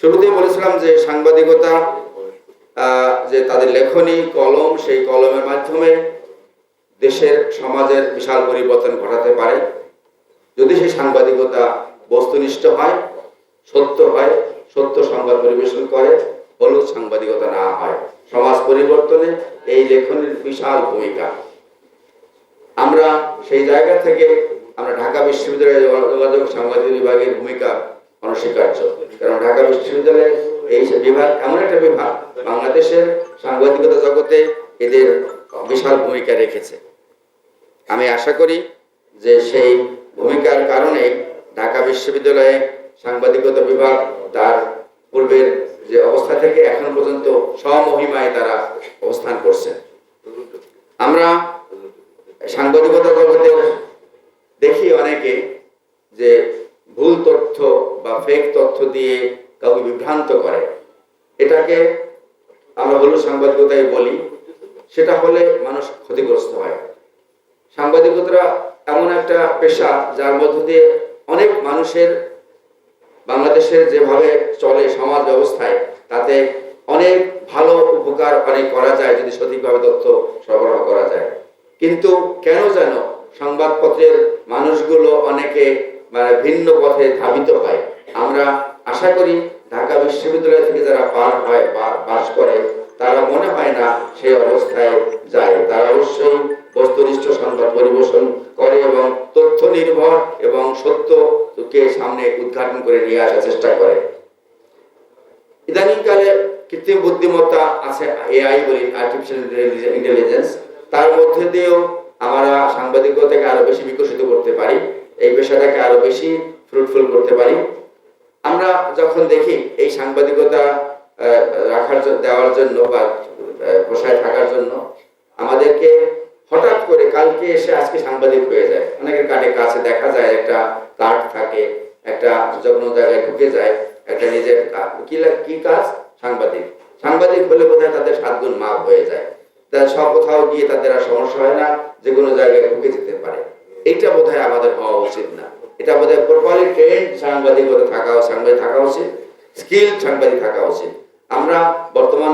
শুরুতেই বলেছিলাম যে সাংবাদিকতা যে তাদের লেখনী কলম, সেই কলমের মাধ্যমে দেশের সমাজের বিশাল পরিবর্তন ঘটাতে পারে যদি সেই সাংবাদিকতা বস্তুনিষ্ঠ হয়, সত্য সংবাদ পরিবেশন করে, হলুদ সাংবাদিকতা না হয়। সমাজ পরিবর্তনে এই লেখনীর বিশাল ভূমিকা। আমরা সেই জায়গা থেকে আমরা ঢাকা বিশ্ববিদ্যালয়ের যোগাযোগ সাংবাদিক বিভাগের ভূমিকা অনস্বীকার্য। কারণ ঢাকা বিশ্ববিদ্যালয়ের এই বিভাগ এমন একটা বিভাগ বাংলাদেশের সাংবাদিকতা জগতে এদের বিশাল ভূমিকা রেখেছে। আমি আশা করি যে সেই ভূমিকার কারণে ঢাকা বিশ্ববিদ্যালয়ে সাংবাদিকতা বিভাগ তার পূর্বের যে অবস্থা থেকে এখন পর্যন্ত স্বমহিমায় তারা অবস্থান করছে। আমরা সাংবাদিকতা জগতে দেখি অনেকে যে ভুল তথ্য বা ফেক তথ্য দিয়ে কাউকে বিভ্রান্ত করে, এটাকে আমরা হলুদ সাংবাদিকতায় বলি। সেটা হলে মানুষ ক্ষতিগ্রস্ত হয়। সাংবাদিকতা এমন একটা পেশা যার মধ্য দিয়ে অনেক মানুষের বাংলাদেশের যেভাবে চলে সমাজ ব্যবস্থায়, তাতে অনেক ভালো উপকার অনেক করা যায় যদি সঠিকভাবে তথ্য সরবরাহ করা যায়। কিন্তু কেন যেন সংবাদপত্রের মানুষগুলো অনেকে ভিন্ন পথে ধাবিত হয়। আমরা আশা করি ঢাকা বিশ্ববিদ্যালয় থেকে যারা পার হয় বা পাশ করে তারা মনে হয় না সে অবস্থায় যায়। তারা অবশ্যই বস্তুনিষ্ঠ সংবাদ পরিবেশন করে এবং তথ্য নির্ভর এবং সত্যকে সামনে উদ্ঘাটন করে নিয়ে আসার চেষ্টা করে। ইদানিংকালে কৃত্রিম বুদ্ধিমত্তা আছে, এআই বলি, আর্টিফিশিয়াল ইন্টেলিজেন্স, তার মধ্যে দিয়েও আমরা সাংবাদিকতাকে আরো বেশি বিকশিত করতে পারি, এই পেশাটাকে আরো বেশি ফ্রুটফুল করতে পারি। আমরা যখন দেখি এই সাংবাদিকতা দেওয়ার জন্য বা পেশায় থাকার জন্য আমাদেরকে হঠাৎ করে কালকে এসে আজকে সাংবাদিক হয়ে যায়। অনেকের কাছে দেখা যায় একটা কার্ড থাকে, একটা যখন জায়গায় ঢুকে যায় একটা নিজের কি কাজ, সাংবাদিক হলে বোধহয় তাদের 7 গুণ মাপ হয়ে যায়। তার সব কোথাও গিয়ে তাদের আর সমস্যা হয় না, যে কোনো জায়গায় ঢুকে যেতে পারে। এইটা বোধহয় আমাদের হওয়া উচিত না। এটা বোধহয় প্রপারলি ট্রেন্ড সাংবাদিকতা থাকা উচিত, স্কিল সাংবাদিক থাকা উচিত। আমরা বর্তমান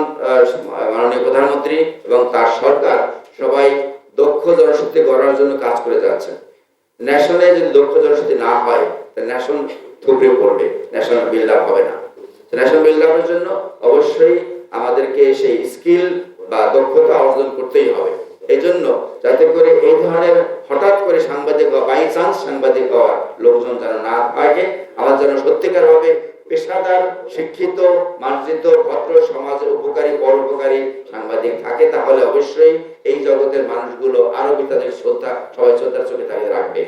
মাননীয় প্রধানমন্ত্রী এবং তার সরকার সবাই দক্ষ জনশক্তি গড়ার জন্য কাজ করে যাচ্ছেন। ন্যাশনে যদি দক্ষ জনশক্তি না হয় তাহলে ন্যাশন থুবড়ে পড়বে, ন্যাশনাল বিল্ড আপ হবে না। ন্যাশনাল বিল্ড আপের জন্য অবশ্যই আমাদেরকে সেই স্কিল বা দক্ষতা অর্জন করতেই হবে। এই জন্য যাতে করে এই ধরনের হঠাৎ করে সাংবাদিক বা বাই চান্স সাংবাদিক হওয়ার লোকজন যেন না থাকে, আমার যেন সত্যিকার ভাবে পেশাদার, শিক্ষিত, মার্জিত, ভদ্র, সমাজের উপকারী, পরোপকারী সাংবাদিক থাকে, তাহলে অবশ্যই এই জগতের মানুষগুলো আরো তাদের শ্রদ্ধা, সবাই শ্রদ্ধার চোখে তাকে রাখবে।